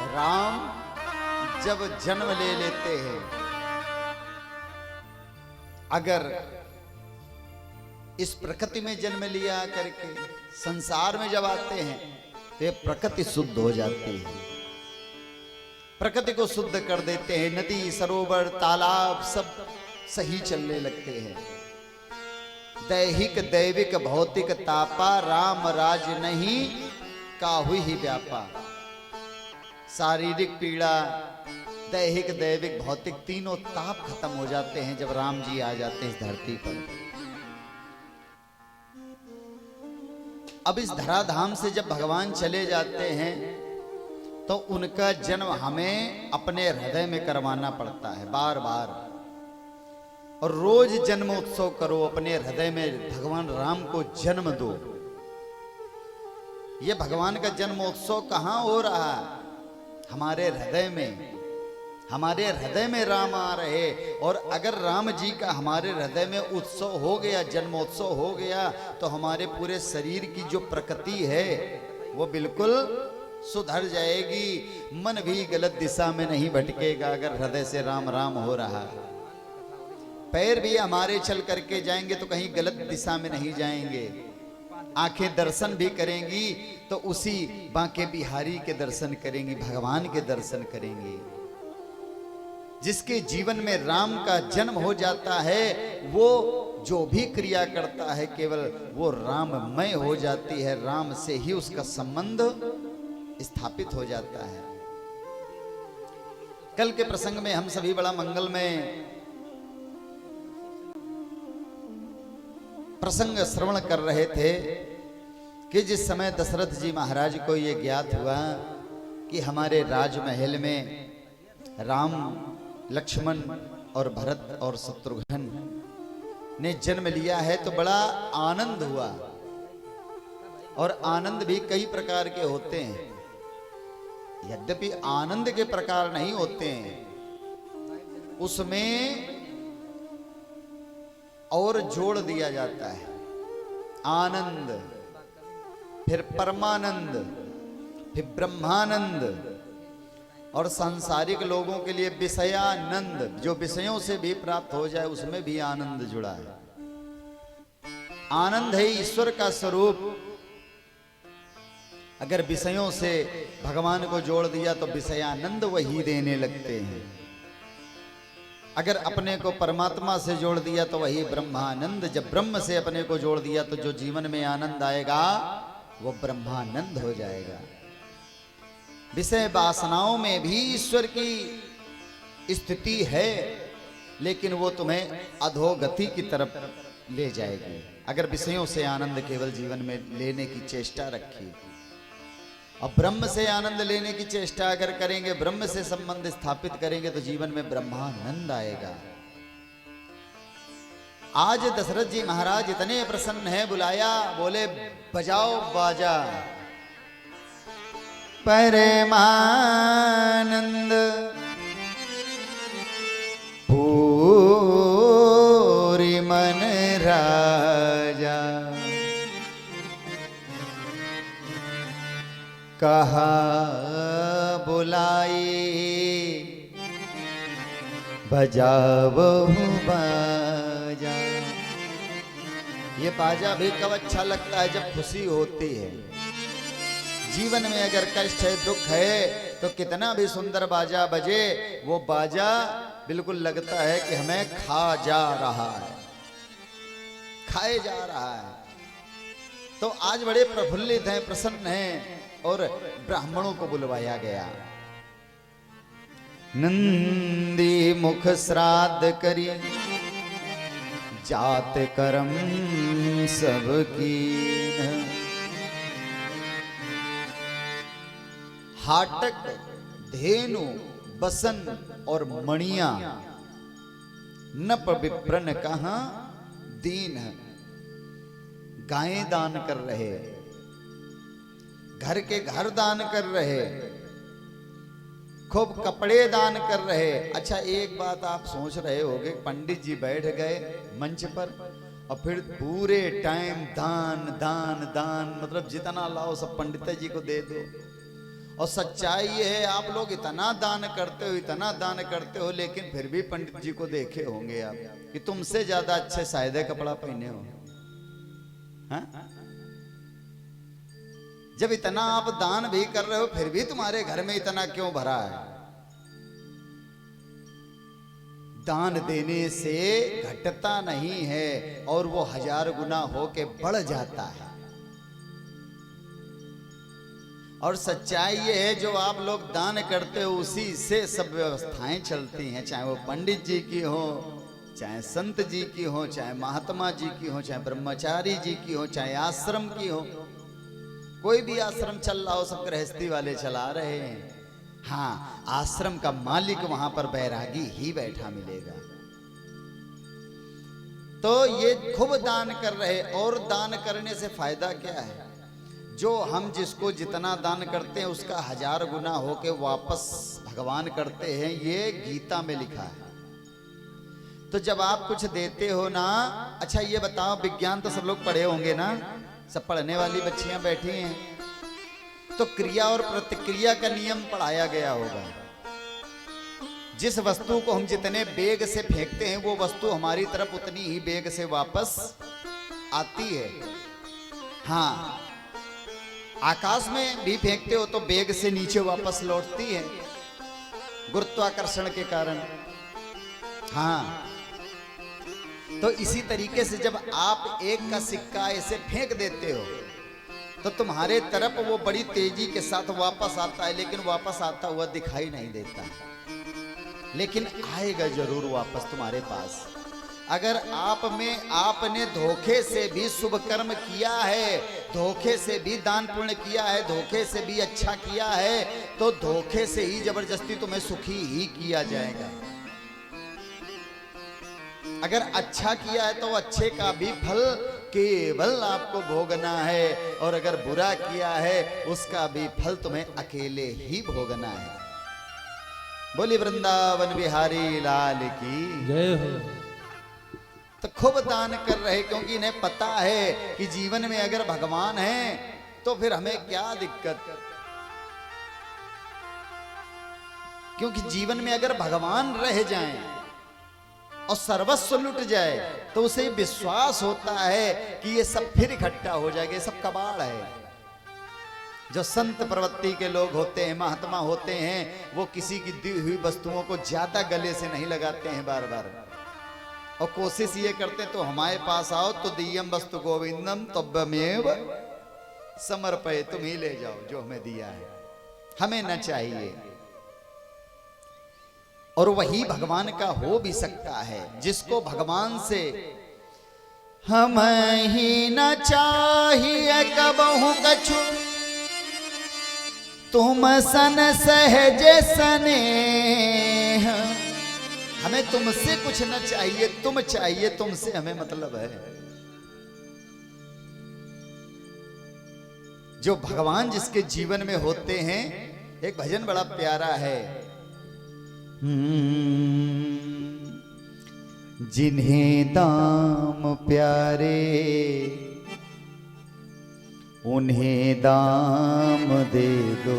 राम जब जन्म ले लेते हैं, अगर इस प्रकृति में जन्म लिया करके संसार में जब आते हैं तो ये प्रकृति शुद्ध हो जाती है, प्रकृति को शुद्ध कर देते हैं। नदी सरोवर तालाब सब सही चलने लगते हैं। दैहिक दैविक भौतिक तापा राम राज नहीं काहू ही व्यापा। शारीरिक पीड़ा दैहिक दैविक भौतिक तीनों ताप खत्म हो जाते हैं जब राम जी आ जाते हैं इस धरती पर। अब इस धराधाम से जब भगवान चले जाते हैं तो उनका जन्म हमें अपने हृदय में करवाना पड़ता है बार बार। और रोज जन्म उत्सव करो, अपने हृदय में भगवान राम को जन्म दो। ये भगवान का जन्म उत्सव कहां हो रहा है? हमारे हृदय में। हमारे हृदय में राम आ रहे। और अगर राम जी का हमारे हृदय में उत्सव हो गया, जन्मोत्सव हो गया, तो हमारे पूरे शरीर की जो प्रकृति है वो बिल्कुल सुधर जाएगी। मन भी गलत दिशा में नहीं भटकेगा अगर हृदय से राम राम हो रहा है। पैर भी हमारे चल करके जाएंगे तो कहीं गलत दिशा में नहीं जाएंगे। आंखें दर्शन भी करेंगी तो उसी बांके बिहारी के दर्शन करेंगी, भगवान के दर्शन करेंगी। जिसके जीवन में राम का जन्म हो जाता है वो जो भी क्रिया करता है केवल वो राममय हो जाती है। राम से ही उसका संबंध स्थापित हो जाता है। कल के प्रसंग में हम सभी बड़ा मंगलमय प्रसंग श्रवण कर रहे थे कि जिस समय दशरथ जी महाराज को यह ज्ञात हुआ कि हमारे राजमहल में राम लक्ष्मण और भरत और शत्रुघ्न ने जन्म लिया है तो बड़ा आनंद हुआ। और आनंद भी कई प्रकार के होते हैं। यद्यपि आनंद के प्रकार नहीं होते हैं, उसमें और जोड़ दिया जाता है। आनंद, फिर परमानंद, फिर ब्रह्मानंद, और सांसारिक लोगों के लिए विषयानंद, जो विषयों से भी प्राप्त हो जाए उसमें भी आनंद जुड़ा है। आनंद है ईश्वर का स्वरूप। अगर विषयों से भगवान को जोड़ दिया तो विषयानंद वही देने लगते हैं। अगर अपने को परमात्मा से जोड़ दिया तो वही ब्रह्मानंद। जब ब्रह्म से अपने को जोड़ दिया तो जो जीवन में आनंद आएगा वो ब्रह्मानंद हो जाएगा। विषय वासनाओं में भी ईश्वर की स्थिति है, लेकिन वो तुम्हें अधोगति की तरफ ले जाएगी अगर विषयों से आनंद केवल जीवन में लेने की चेष्टा रखी। और ब्रह्म से आनंद लेने की चेष्टा अगर करेंगे, ब्रह्म से संबंध स्थापित करेंगे तो जीवन में ब्रह्मानंद आएगा। आज दशरथ जी महाराज इतने प्रसन्न हैं, बुलाया, बोले बजाओ बाजा। परमानंद पूरी मन राजा, कहा बुलाई बजाओ बाजा। ये बाजा भी कब अच्छा लगता है? जब खुशी होती है। जीवन में अगर कष्ट है, दुख है, तो कितना भी सुंदर बाजा बजे, वो बाजा बिल्कुल लगता है कि हमें खा जा रहा है, खाए जा रहा है। तो आज बड़े प्रफुल्लित हैं, प्रसन्न हैं, और ब्राह्मणों को बुलवाया गया। नंदी मुख श्राद्ध करी जात कर्म सबकी। हाटक धेनु बसन और मणिया नप विप्रन कहां दीन। गायें दान कर रहे, घर के घर दान कर रहे, खूब कपड़े दान कर रहे। अच्छा, एक बात आप सोच रहे होंगे, पंडित जी बैठ गए मंच पर और फिर पूरे टाइम दान दान दान, मतलब जितना लाओ सब पंडित जी को दे दो। और सच्चाई ये है, आप लोग इतना दान करते हो, इतना दान करते हो, लेकिन फिर भी पंडित जी को देखे होंगे आप कि तुमसे ज्यादा अच्छे सायदे कपड़ा पहने हो। हाँ? जब इतना आप दान भी कर रहे हो, फिर भी तुम्हारे घर में इतना क्यों भरा है? दान देने से घटता नहीं है और वो 1000 गुना होके बढ़ जाता है। और सच्चाई ये है, जो आप लोग दान करते हो उसी से सब व्यवस्थाएं चलती हैं, चाहे वो पंडित जी की हो, चाहे संत जी की हो, चाहे महात्मा जी की हो, चाहे ब्रह्मचारी जी की हो, चाहे आश्रम की हो। कोई भी आश्रम चल रहा हो, सब गृहस्थी वाले चला रहे हैं। हाँ, आश्रम का मालिक वहां पर बैरागी ही बैठा मिलेगा। तो ये खूब दान कर रहे, और दान करने से फायदा क्या है? जो हम जिसको जितना दान करते हैं उसका 1000 गुना होके वापस भगवान करते हैं, ये गीता में लिखा है। तो जब आप कुछ देते हो ना, अच्छा ये बताओ, विज्ञान तो सब लोग पढ़े होंगे ना, सब पढ़ने वाली बच्चियां बैठी हैं, तो क्रिया और प्रतिक्रिया का नियम पढ़ाया गया होगा। जिस वस्तु को हम जितने वेग से फेंकते हैं, वो वस्तु हमारी तरफ उतनी ही वेग से वापस आती है। हाँ, आकाश में भी फेंकते हो तो वेग से नीचे वापस लौटती है, गुरुत्वाकर्षण के कारण। हाँ, तो इसी तरीके से जब आप एक का सिक्का ऐसे फेंक देते हो तो तुम्हारे तरफ वो बड़ी तेजी के साथ वापस आता है, लेकिन वापस आता हुआ दिखाई नहीं देता, लेकिन आएगा जरूर वापस तुम्हारे पास। अगर आप में आपने धोखे से भी शुभ कर्म किया है, धोखे से भी दान पुण्य किया है, धोखे से भी अच्छा किया है, तो धोखे से ही जबरदस्ती तुम्हें सुखी ही किया जाएगा। अगर अच्छा किया है तो अच्छे का भी फल केवल आपको भोगना है, और अगर बुरा किया है उसका भी फल तुम्हें अकेले ही भोगना है। बोली वृंदावन बिहारी लाल की जय हो। तो खूब दान कर रहे, क्योंकि इन्हें पता है कि जीवन में अगर भगवान है तो फिर हमें क्या दिक्कत। क्योंकि जीवन में अगर भगवान रह जाएं और सर्वस्व लुट जाए तो उसे विश्वास होता है कि ये सब फिर इकट्ठा हो जाएगा, ये सब कबाड़ है। जो संत प्रवृत्ति के लोग होते हैं, महात्मा होते हैं, वो किसी की दी हुई वस्तुओं को ज्यादा गले से नहीं लगाते हैं बार बार, और कोशिश ये करते तो हमारे पास आओ तो दियम वस्तु गोविंदम तब्बमेव समर्पय, तुम ही ले जाओ जो हमें दिया है, हमें न चाहिए। और वही भगवान का हो भी सकता है, जिसको भगवान से हम ही न चाहिए कबहू कछु, तुम सन सहज स्नेह। हमें तुमसे कुछ न चाहिए, तुम चाहिए, तुमसे हमें मतलब है। जो भगवान जिसके जीवन में होते हैं, एक भजन बड़ा प्यारा है, जिन्हें दाम प्यारे उन्हें दाम दे दो,